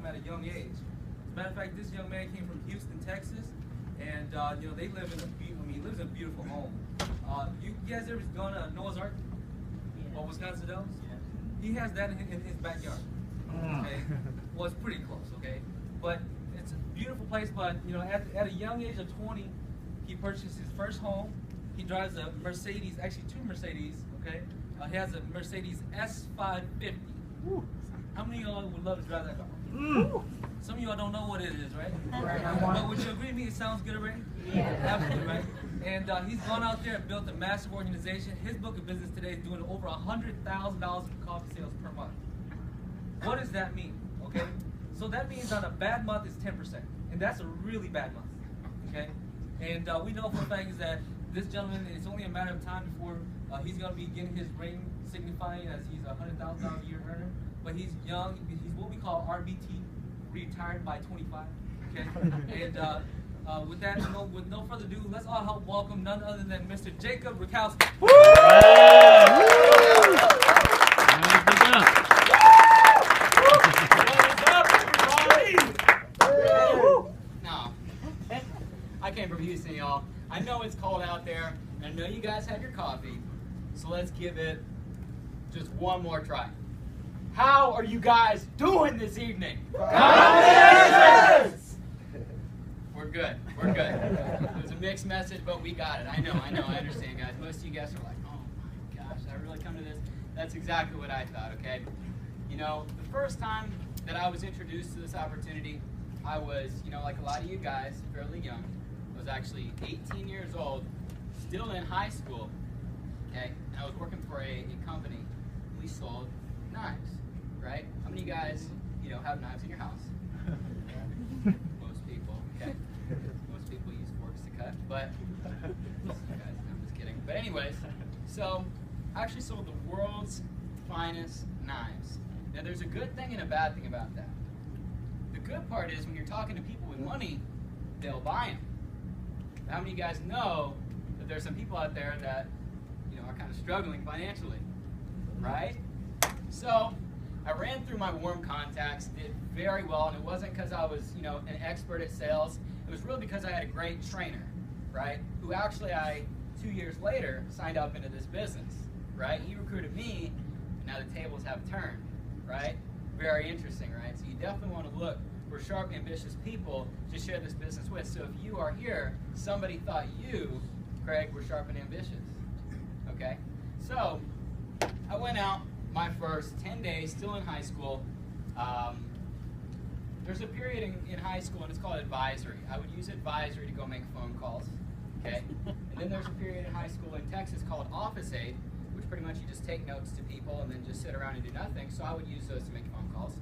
home at a young age. As a matter of fact, this young man came from Houston, Texas, and you know, they live in he lives in a beautiful home. You guys ever gone to Noah's Ark? Yeah. Or Wisconsin Dells? Yeah. He has that in his backyard. Okay, well, it's pretty close. Okay, but it's a beautiful place. But you know, at a young age of 20, he purchased his first home. He drives a Mercedes, actually 2 Mercedes. Okay, he has a Mercedes S550. Woo. How many of y'all would love to drive that car? Some of y'all don't know what it is, right? But would you agree with me? It sounds good already? Yeah. Absolutely, right? And he's gone out there and built a massive organization. His book of business today is doing over $100,000 in coffee sales per month. What does that mean? Okay, so that means on a bad month it's 10%, and that's a really bad month. Okay, and we know for a fact is that this gentleman, it's only a matter of time before he's going to be getting his ring, signifying as he's a $100,000 a year earner. But he's young. He's what we call RBT, retired by 25. Okay, and with that, with no further ado, let's all help welcome none other than Mr. Jacob Rakowski. Woo! No, I came from Houston, y'all. I know it's cold out there, and I know you guys had your coffee, so let's give it just one more try. How are you guys doing this evening? Yes! We're good. We're good. It was a mixed message, but we got it. I know, I understand, guys. Most of you guys are like, oh my gosh, did I really come to this? That's exactly what I thought, okay? You know, the first time that I was introduced to this opportunity, I was, you know, like a lot of you guys, fairly young. I was actually 18 years old, still in high school, okay? And I was working for a company. We sold knives, right? How many of you guys, you know, have knives in your house? Most people, okay? Most people use forks to cut, but you guys, I'm just kidding. But anyways, so I actually sold the world's finest knives. Now there's a good thing and a bad thing about that. The good part is when you're talking to people with money, they'll buy them. How many of you guys know that there's some people out there that, you know, are kind of struggling financially, right? So I ran through my warm contacts, did very well, and it wasn't because I was, you know, an expert at sales. It was really because I had a great trainer, right? Who actually 2 years later signed up into this business, right? He recruited me, and now the tables have turned, right? Very interesting, right? So you definitely want to look for sharp, ambitious people to share this business with. So if you are here, somebody thought you, Craig, were sharp and ambitious, okay? So I went out my first 10 days, still in high school. There's a period in high school, and it's called advisory. I would use advisory to go make phone calls, okay? And then there's a period in high school in Texas called office aid, which pretty much you just take notes to people and then just sit around and do nothing. So I would use those to make phone calls.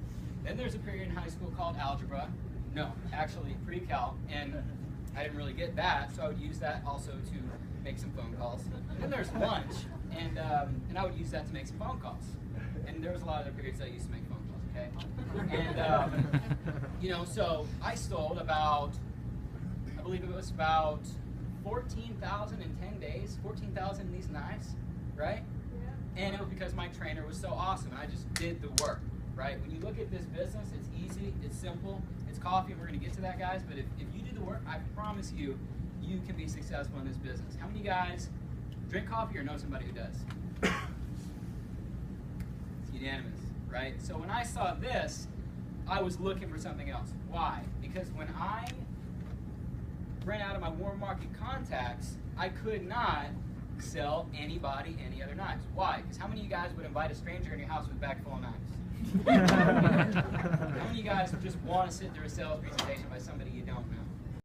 Then there's a period in high school called algebra. No, actually pre-cal, and I didn't really get that, so I would use that also to make some phone calls. Then there's lunch, and I would use that to make some phone calls. And there was a lot of other periods that I used to make phone calls, okay? And, you know, so I sold about, I believe it was about 14,000 in 10 days, 14,000 in these knives, right? Yeah. And it was because my trainer was so awesome, and I just did the work, right? When you look at this business, it's easy, it's simple, it's coffee, and we're going to get to that, guys, but if you do the work, I promise you, you can be successful in this business. How many guys drink coffee or know somebody who does? It's unanimous, right? So when I saw this, I was looking for something else. Why? Because when I ran out of my warm market contacts, I could not sell anybody any other knives. Why? Because how many of you guys would invite a stranger in your house with a bag full of knives? How many of you guys just want to sit through a sales presentation by somebody you don't know?